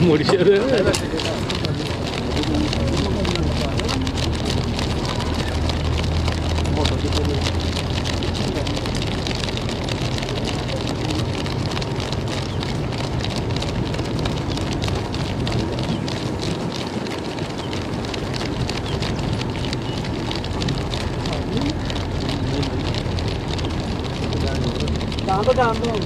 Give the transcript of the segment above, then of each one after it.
मुर्शिद जान दो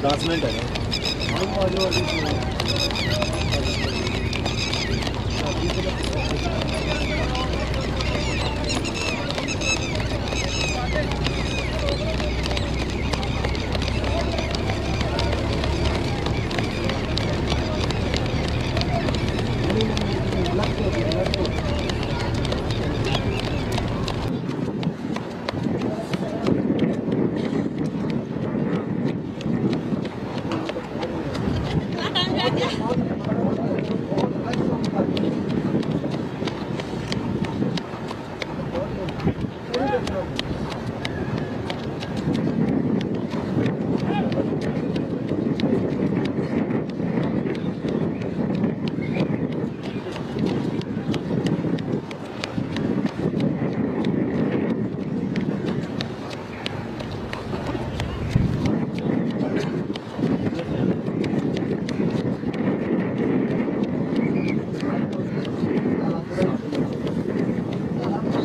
दस मिनट है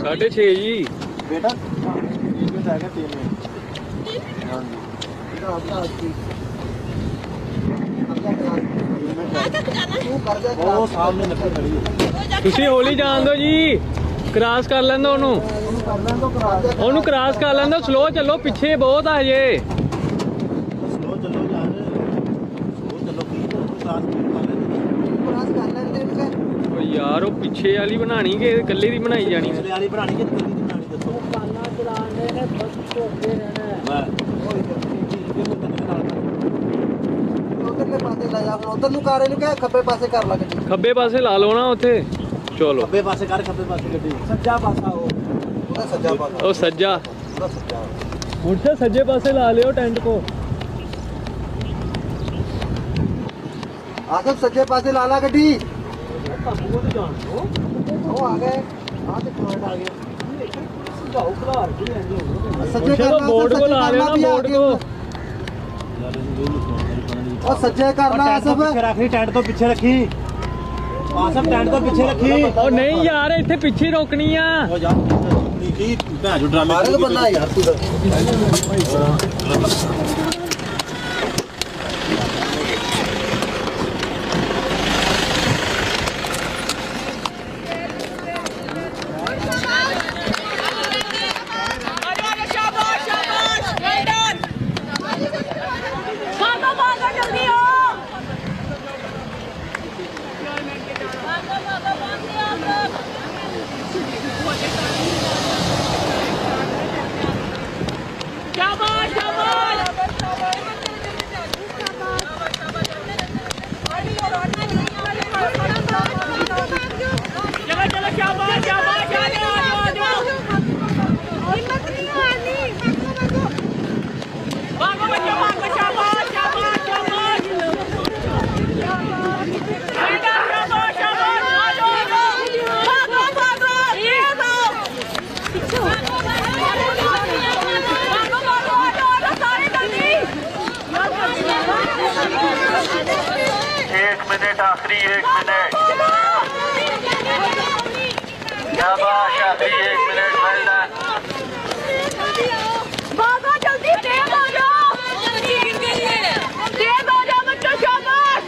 साढ़े 6 जी बेटा तुसी हौली जान दो जी क्रॉस कर लें ओनू क्रॉस कर लें स्लो चलो पीछे बहुत आ जे यार वो पिछे वाली बनानी के कल्ले दी बनाई जानी है खब्बे पासे ला लो ना उथे चलो खब्बे पासे कर खब्बे पासे गड्डी सज्जा पासा ओ सज्जा मुझसे सज्जे पासे ला लियो टेंट को आसफ सज्जे पासे ला ला गड्डी आ गए बोर्ड को ला लेना बोर्ड को और सज्जे करना सब रखी टेंट तो पीछे रखी सब टेंट तो पीछे रखी और नहीं यार इतने पीछे रोकनी है बंदा यार शाबाश आखिरी 1 मिनट वेल डन भागो जल्दी तेज हो जाओ बच्चों शाबाश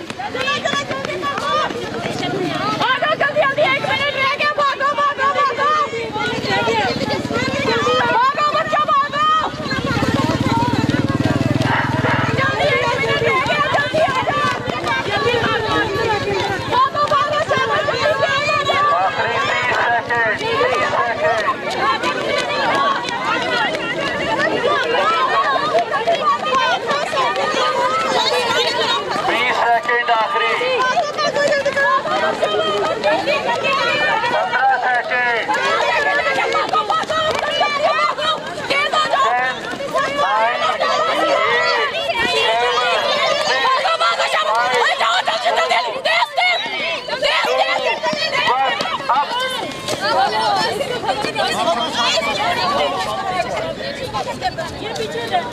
भागो जल्दी जल्दी 1 मिनट रह गया भागो भागो भागो भागो बच्चों भागो जल्दी 1 मिनट रह गया जल्दी आ जाओ जल्दी भागो भागो शाबाश आखिरी 30 सेकंड आखिरी 15 सेकंड 10 9 8